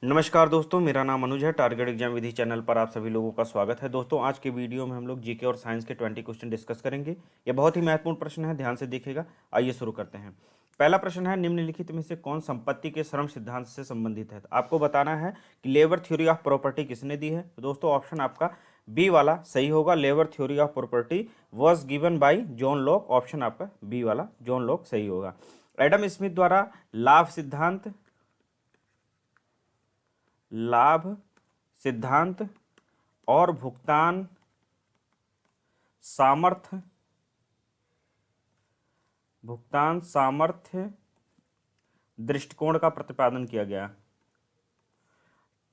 नमस्कार दोस्तों, मेरा नाम अनुज है। टारगेट एग्जाम विधि चैनल पर आप सभी लोगों का स्वागत है। दोस्तों, आज के वीडियो में हम लोग जीके और साइंस के 20 क्वेश्चन डिस्कस करेंगे। ये बहुत ही महत्वपूर्ण प्रश्न है, ध्यान से देखिएगा। आइए शुरू करते हैं। पहला प्रश्न है, निम्नलिखित में से कौन संपत्ति के श्रम सिद्धांत से संबंधित है? तो आपको बताना है कि लेबर थ्योरी ऑफ प्रॉपर्टी किसने दी है। तो दोस्तों, ऑप्शन आपका बी वाला सही होगा। Labour theory of property was given by John Locke. Option आपका बी वाला जॉन लॉक सही होगा। एडम स्मिथ द्वारा लाभ सिद्धांत और भुगतान सामर्थ्य दृष्टिकोण का प्रतिपादन किया गया।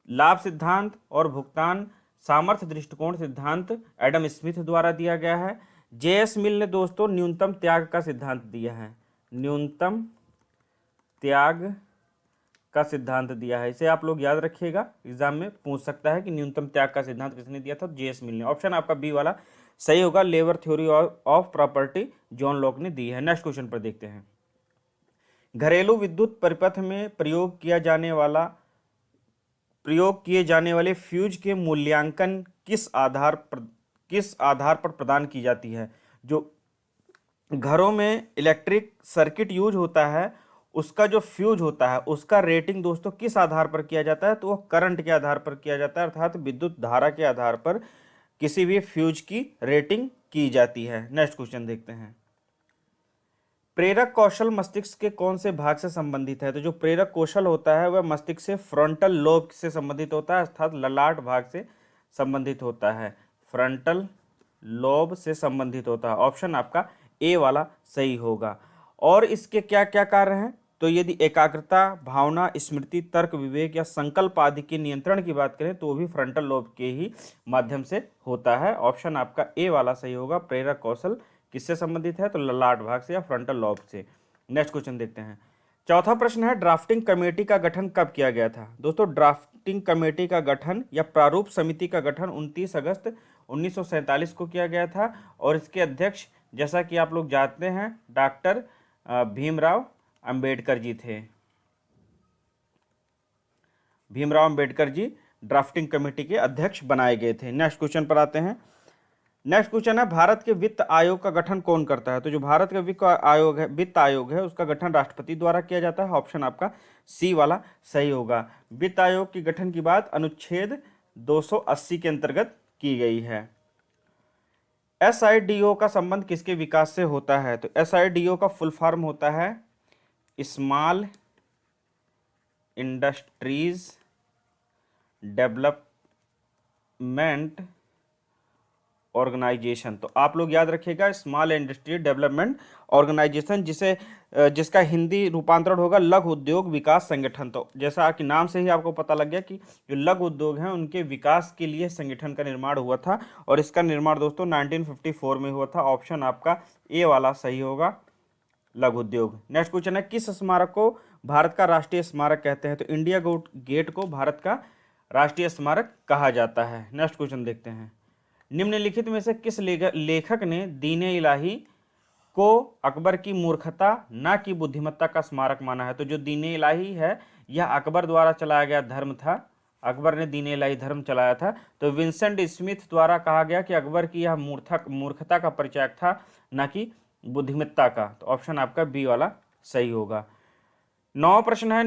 लाभ सिद्धांत और भुगतान सामर्थ्य दृष्टिकोण सिद्धांत एडम स्मिथ द्वारा दिया गया है। जेएस मिल ने दोस्तों न्यूनतम त्याग का सिद्धांत दिया है। न्यूनतम त्याग का सिद्धांत दिया है, इसे आप लोग याद रखिएगा, एग्जाम में पूछ सकता है कि न्यूनतम त्याग का सिद्धांत किसने दिया था। जेएस मिल ने। ऑप्शन आपका बी वाला सही होगा। Labour theory of property John Locke ने दी है। नेक्स्ट क्वेश्चन पर देखते हैं। घरेलू विद्युत परिपथ में प्रयोग किए जाने वाले फ्यूज के मूल्यांकन किस आधार पर प्रदान की जाती है? जो घरों में इलेक्ट्रिक सर्किट यूज होता है, उसका जो फ्यूज होता है उसका रेटिंग दोस्तों किस आधार पर किया जाता है? तो वो करंट के आधार पर किया जाता है, अर्थात विद्युत धारा के आधार पर किसी भी फ्यूज की रेटिंग की जाती है। नेक्स्ट क्वेश्चन देखते हैं। प्रेरक कौशल मस्तिष्क के कौन से भाग से संबंधित है? तो जो प्रेरक कौशल होता है वह मस्तिष्क से फ्रंटल लोब से संबंधित होता है, अर्थात ललाट भाग से संबंधित होता है। फ्रंटल लोब से संबंधित होता है। ऑप्शन आपका ए वाला सही होगा। और इसके क्या क्या कार्य हैं? तो यदि एकाग्रता, भावना, स्मृति, तर्क, विवेक या संकल्प आदि के नियंत्रण की बात करें तो वो भी फ्रंटल लोब के ही माध्यम से होता है। ऑप्शन आपका ए वाला सही होगा। प्रेरक कौशल किससे संबंधित है? तो ललाट भाग से या फ्रंटल लॉब से। नेक्स्ट क्वेश्चन देखते हैं। चौथा प्रश्न है, ड्राफ्टिंग कमेटी का गठन कब किया गया था? दोस्तों, ड्राफ्टिंग कमेटी का गठन या प्रारूप समिति का गठन 29 अगस्त 1947 को किया गया था। और इसके अध्यक्ष, जैसा कि आप लोग जानते हैं, डॉक्टर भीमराव अंबेडकर जी थे। भीमराव अंबेडकर जी ड्राफ्टिंग कमेटी के अध्यक्ष बनाए गए थे। नेक्स्ट क्वेश्चन पर आते हैं। नेक्स्ट क्वेश्चन है, भारत के वित्त आयोग का गठन कौन करता है? तो जो भारत का वित्त आयोग है उसका गठन राष्ट्रपति द्वारा किया जाता है। ऑप्शन आपका सी वाला सही होगा। वित्त आयोग के गठन की बात अनुच्छेद 280 के अंतर्गत की गई है। एसआईडीओ का संबंध किसके विकास से होता है? तो एसआईडीओ का फुल फॉर्म होता है स्मॉल इंडस्ट्रीज डेवलपमेंट ऑर्गेनाइजेशन। तो आप लोग याद रखिएगा, स्मॉल इंडस्ट्री डेवलपमेंट ऑर्गेनाइजेशन, जिसका हिंदी रूपांतरण होगा लघु उद्योग विकास संगठन। तो जैसा कि नाम से ही आपको पता लग गया कि जो लघु उद्योग हैं उनके विकास के लिए संगठन का निर्माण हुआ था। और इसका निर्माण दोस्तों 1954 में हुआ था। ऑप्शन आपका ए वाला सही होगा, लघु उद्योग। नेक्स्ट क्वेश्चन है, किस स्मारक को भारत का राष्ट्रीय स्मारक कहते हैं? तो इंडिया गेट को भारत का राष्ट्रीय स्मारक कहा जाता है। नेक्स्ट क्वेश्चन देखते हैं। निम्नलिखित में से किस लेखक ने दीन-ए इलाही को अकबर की मूर्खता न की बुद्धिमत्ता का स्मारक माना है? तो जो दीन-ए इलाही है यह अकबर द्वारा चलाया गया धर्म था। अकबर ने दीन-ए इलाही धर्म चलाया था। तो विंसेंट स्मिथ द्वारा कहा गया कि अकबर की यह मूर्खता का परिचायक था, न कि बुद्धिमत्ता का। तो ऑप्शन आपका बी वाला सही होगा। 9वां प्रश्न है,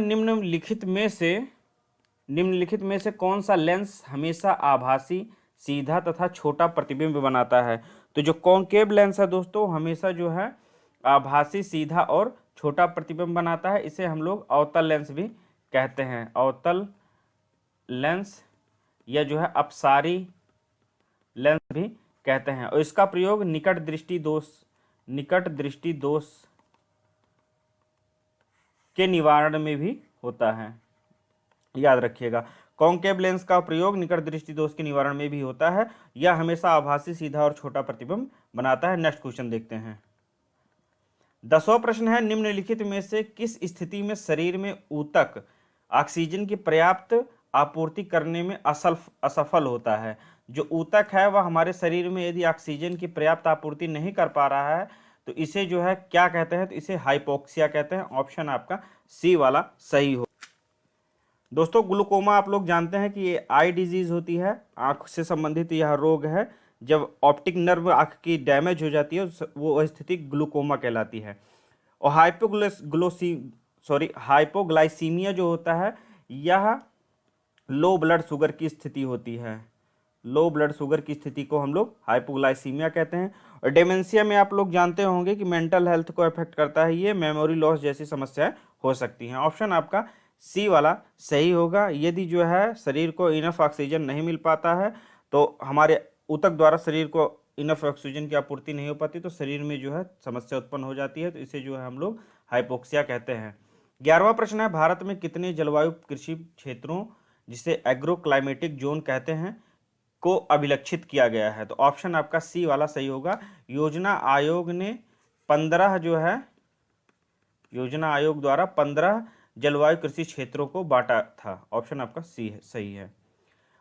निम्नलिखित में से कौन सा लेंस हमेशा आभासी, सीधा तथा छोटा प्रतिबिंब बनाता है? तो जो कॉन्केव लेंस है दोस्तों हमेशा जो है आभासी, सीधा और छोटा प्रतिबिंब बनाता है। इसे हम लोग अवतल लेंस भी कहते हैं। अवतल लेंस या जो है अपसारी लेंस भी कहते हैं। और इसका प्रयोग निकट दृष्टि दोष के निवारण में भी होता है। याद रखिएगा, कॉन्केव लेंस का प्रयोग निकट दृष्टि दोष के निवारण में भी होता है। यह हमेशा आभासी, सीधा और छोटा प्रतिबिंब बनाता है। नेक्स्ट क्वेश्चन देखते हैं। 10वां प्रश्न है, निम्नलिखित में से किस स्थिति में शरीर में ऊतक ऑक्सीजन की पर्याप्त आपूर्ति करने में असफल होता है? जो ऊतक है वह हमारे शरीर में यदि ऑक्सीजन की पर्याप्त आपूर्ति नहीं कर पा रहा है तो इसे जो है क्या कहते हैं? तो इसे हाइपोक्सिया कहते हैं। ऑप्शन आपका सी वाला सही हो। दोस्तों ग्लूकोमा आप लोग जानते हैं कि ये आई डिजीज होती है, आंख से संबंधित यह रोग है। जब ऑप्टिक नर्व आंख की डैमेज हो जाती है वो स्थिति ग्लूकोमा कहलाती है। और हाइपोग्लाइसीमिया जो होता है यह लो ब्लड शुगर की स्थिति होती है। लो ब्लड शुगर की स्थिति को हम लोग हाइपोग्लाइसीमिया कहते हैं। और डेमेंशिया में आप लोग जानते होंगे कि मेंटल हेल्थ को अफेक्ट करता है, ये मेमोरी लॉस जैसी समस्याएं हो सकती हैं। ऑप्शन आपका सी वाला सही होगा। यदि जो है शरीर को इनफ ऑक्सीजन नहीं मिल पाता है तो हमारे ऊतक द्वारा शरीर को इनफ ऑक्सीजन की आपूर्ति नहीं हो पाती तो शरीर में जो है समस्या उत्पन्न हो जाती है, तो इसे जो है हम लोग हाइपोक्सिया कहते हैं। 11वां प्रश्न है, भारत में कितने जलवायु कृषि क्षेत्रों जिसे एग्रो क्लाइमेटिक जोन कहते हैं को अभिलक्षित किया गया है? तो ऑप्शन आपका सी वाला सही होगा। योजना आयोग ने 15 जो है योजना आयोग द्वारा 15 जलवायु कृषि क्षेत्रों को बांटा था। ऑप्शन आपका सी है, सही है।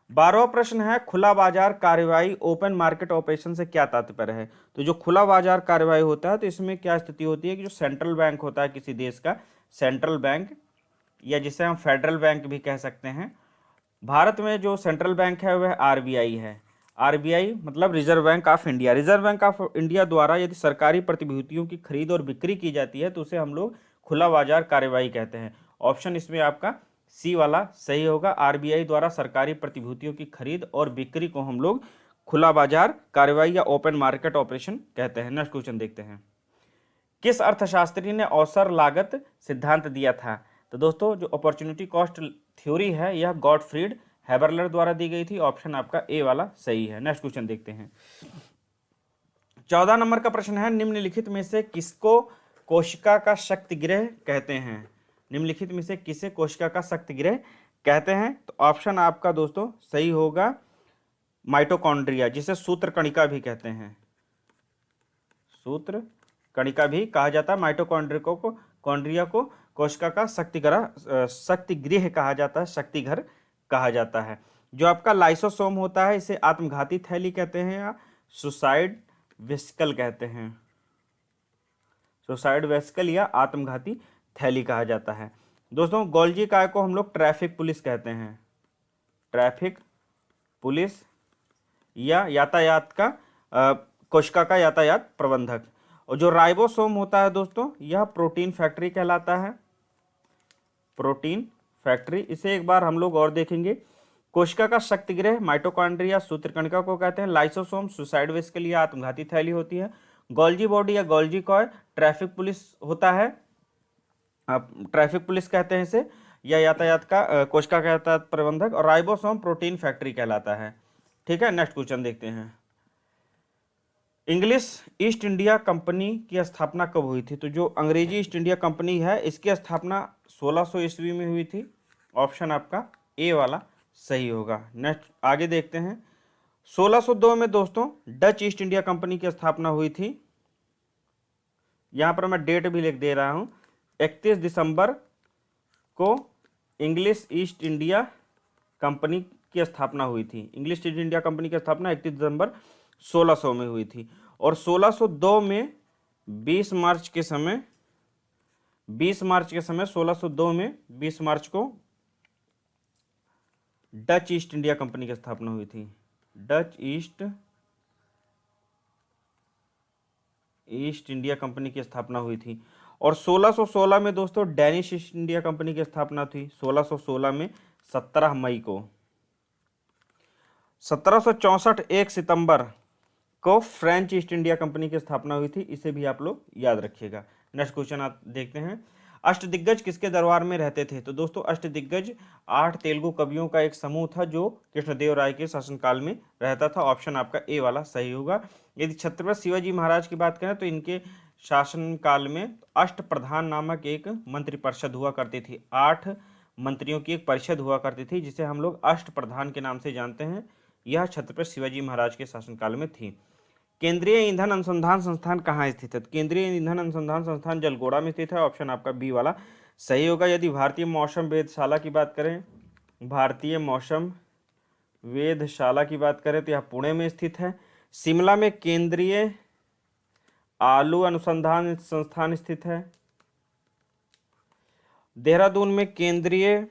12वां प्रश्न है, खुला बाजार कार्यवाही ओपन मार्केट ऑपरेशन से क्या तात्पर्य है? तो जो खुला बाजार कार्यवाही होता है तो इसमें क्या स्थिति होती है कि जो सेंट्रल बैंक होता है किसी देश का, सेंट्रल बैंक या जिसे हम फेडरल बैंक भी कह सकते हैं, भारत में जो सेंट्रल बैंक है वह आरबीआई है। आरबीआई मतलब reserve bank of India. Reserve bank of India द्वारा यदि सरकारी प्रतिभूतियों की खरीद और बिक्री की जाती है तो उसे हम लोग खुला बाजार कार्यवाही कहते हैं। ऑप्शन इसमें आपका सी वाला सही होगा। आरबीआई द्वारा सरकारी प्रतिभूतियों की खरीद और बिक्री को हम लोग खुला बाजार कार्यवाही या ओपन मार्केट ऑपरेशन कहते हैं। नेक्स्ट क्वेश्चन देखते हैं, किस अर्थशास्त्री ने अवसर लागत सिद्धांत दिया था? तो दोस्तों जो अपॉर्चुनिटी कॉस्ट थ्योरी है यह गॉटफ्रीड हैबरलर द्वारा दी गई थी। ऑप्शन आपका ए वाला सही है। नेक्स्ट क्वेश्चन देखते हैं, 14 नंबर का प्रश्न है, निम्नलिखित में से किसको कोशिका का शक्ति गृह कहते हैं? निम्नलिखित में से किसे कोशिका का शक्ति गृह कहते हैं? तो ऑप्शन आपका दोस्तों सही होगा माइटोकॉन्ड्रिया, जिसे सूत्र कणिका भी कहते हैं। सूत्र कणिका भी कहा जाता है। माइटोकॉन्ड्रिया को कोशिका का शक्ति गृह कहा जाता है, शक्ति घर कहा जाता है। जो आपका लाइसोसोम होता है इसे आत्मघाती थैली कहते हैं या सुसाइड वेसिकल कहते हैं। सुसाइड वेसिकल या आत्मघाती थैली कहा जाता है। दोस्तों गोल्जी काय को हम लोग ट्रैफिक पुलिस कहते हैं। ट्रैफिक पुलिस या यातायात का कोशिका का यातायात प्रबंधक। और जो राइबोसोम होता है दोस्तों यह प्रोटीन फैक्ट्री कहलाता है। प्रोटीन फैक्ट्री, इसे एक बार हम लोग और देखेंगे। कोशिका का शक्ति गृह माइटोकॉन्ड्रिया सूत्रकणिका को कहते हैं। लाइसोसोम सुसाइड वेसिकल या आत्मघाती थैली होती है। गोल्जी बॉडी या गोल्जी कॉय ट्रैफिक पुलिस होता है, ट्रैफिक पुलिस कहते हैं इसे, या यातायात का कोशिका का यातायात प्रबंधक। और राइबोसोम प्रोटीन फैक्ट्री कहलाता है। ठीक है, नेक्स्ट क्वेश्चन देखते हैं, इंग्लिश ईस्ट इंडिया कंपनी की स्थापना कब हुई थी? तो जो अंग्रेजी ईस्ट इंडिया कंपनी है इसकी स्थापना 1600 ईस्वी में हुई थी। ऑप्शन आपका ए वाला सही होगा। नेक्स्ट आगे देखते हैं, 1602 में दोस्तों डच ईस्ट इंडिया कंपनी की स्थापना हुई थी। यहां पर मैं डेट भी लिख दे रहा हूं, 31 दिसंबर को इंग्लिश ईस्ट इंडिया कंपनी की स्थापना हुई थी। इंग्लिश ईस्ट इंडिया कंपनी की स्थापना 31 दिसंबर 1600 में हुई थी। और 1602 में 20 मार्च के समय 1602 में 20 मार्च को डच ईस्ट इंडिया कंपनी की स्थापना हुई थी। डच ईस्ट इंडिया कंपनी की स्थापना हुई थी। और 1616 में दोस्तों डेनिश ईस्ट इंडिया कंपनी की स्थापना थी। 1616 में 17 मई को। 1764 1 सितंबर को फ्रेंच ईस्ट इंडिया कंपनी की स्थापना हुई थी। इसे भी आप लोग याद रखिएगा। नेक्स्ट क्वेश्चन आप देखते हैं, अष्टदिग्गज किसके दरबार में रहते थे? तो दोस्तों अष्टदिग्गज 8 तेलुगु कवियों का एक समूह था जो कृष्णदेवराय के शासनकाल में रहता था। ऑप्शन आपका ए वाला सही होगा। यदि छत्रपति शिवाजी महाराज की बात करें तो इनके शासनकाल में अष्ट प्रधान नामक एक मंत्रिपरिषद हुआ करती थी। 8 मंत्रियों की एक परिषद हुआ करती थी जिसे हम लोग अष्ट प्रधान के नाम से जानते हैं। यह छत्रपति शिवाजी महाराज के शासनकाल में थी। केंद्रीय ईंधन अनुसंधान संस्थान कहाँ स्थित है? केंद्रीय ईंधन अनुसंधान संस्थान जलगोड़ा में स्थित है। ऑप्शन आपका बी वाला सही होगा। यदि भारतीय मौसम वेधशाला की बात करें, भारतीय मौसम वेधशाला की बात करें तो यह पुणे में स्थित है। शिमला में केंद्रीय आलू अनुसंधान संस्थान स्थित है। देहरादून में केंद्रीय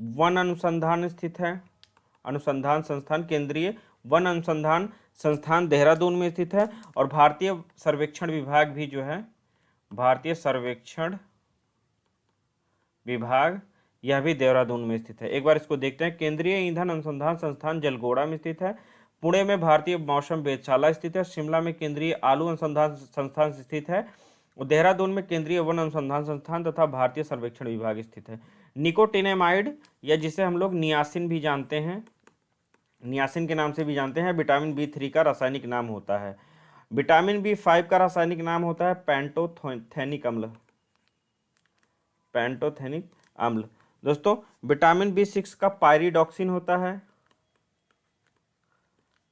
वन अनुसंधान स्थित है, अनुसंधान संस्थान, केंद्रीय वन अनुसंधान संस्थान देहरादून में स्थित है। और भारतीय सर्वेक्षण विभाग भी जो है, भारतीय सर्वेक्षण विभाग, यह भी देहरादून में स्थित है। एक बार इसको देखते हैं। केंद्रीय ईंधन अनुसंधान संस्थान जलगोड़ा में स्थित है। पुणे में भारतीय मौसम वेधशाला स्थित है। शिमला में केंद्रीय आलू अनुसंधान संस्थान स्थित है। और देहरादून में केंद्रीय वन अनुसंधान संस्थान तथा भारतीय सर्वेक्षण विभाग स्थित है। निकोटिनेमाइड, या जिसे हम लोग नियासिन भी जानते हैं, नियासिन के नाम से भी जानते हैं, विटामिन B3 का रासायनिक नाम होता है। विटामिन B5 का रासायनिक नाम होता है पेंटोथेनिक अम्ल, पेंटोथेनिक अम्ल। दोस्तों विटामिन B6 का पायरिडॉक्सिन होता है,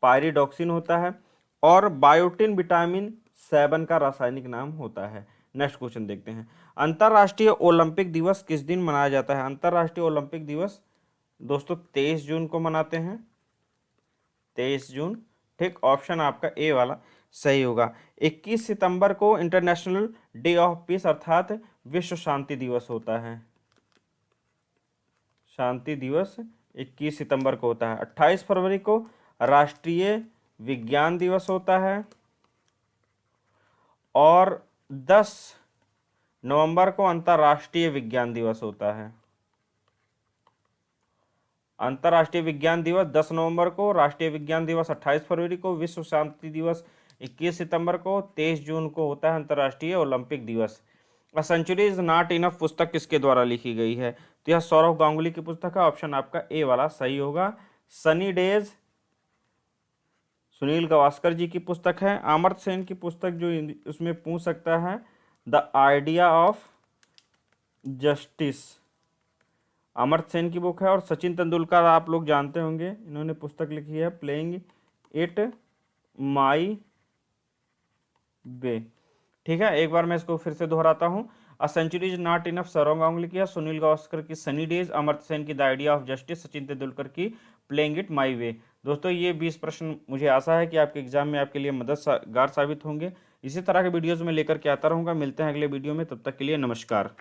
पायरिडॉक्सिन होता है। और बायोटिन विटामिन 7 का रासायनिक नाम होता है। नेक्स्ट क्वेश्चन देखते हैं। अंतर्राष्ट्रीय ओलंपिक दिवस किस दिन मनाया जाता है? अंतर्राष्ट्रीय ओलंपिक दिवस दोस्तों 23 जून को मनाते हैं, 23 जून। ठीक, ऑप्शन आपका ए वाला सही होगा। 21 सितंबर को इंटरनेशनल डे ऑफ पीस अर्थात विश्व शांति दिवस होता है। शांति दिवस 21 सितंबर को होता है। 28 फरवरी को राष्ट्रीय विज्ञान दिवस होता है। और 10 नवंबर को अंतर्राष्ट्रीय विज्ञान दिवस होता है। अंतर्राष्ट्रीय विज्ञान दिवस 10 नवंबर को, राष्ट्रीय विज्ञान दिवस 28 फरवरी को, विश्व शांति दिवस 21 सितंबर को, 23 जून को होता है अंतर्राष्ट्रीय ओलंपिक दिवस। A century is not enough पुस्तक किसके द्वारा लिखी गई है? तो यह सौरव गांगुली की पुस्तक है। ऑप्शन आपका ए वाला सही होगा। सनी डेज सुनील गावस्कर जी की पुस्तक है। अमर्त्य सेन की पुस्तक जो उसमें पूछ सकता है, the idea of justice, Amartya Sen की बुक है। और सचिन तेंदुलकर आप लोग जानते होंगे, इन्होंने पुस्तक लिखी है प्लेइंग इट माई वे। ठीक है, एक बार मैं इसको फिर से दोहराता हूँ। A century is not enough Sourav Ganguly की, सुनील गावस्कर की सनी डेज, अमर्त्य सेन की the idea of justice, Sachin Tendulkar की प्लेइंग इट माई वे। दोस्तों ये 20 प्रश्न मुझे आशा है कि आपके एग्जाम में आपके लिए मददगार साबित होंगे। इसी तरह के वीडियोज़ में लेकर के आता रहूँगा। मिलते हैं अगले वीडियो में, तब तक के लिए नमस्कार।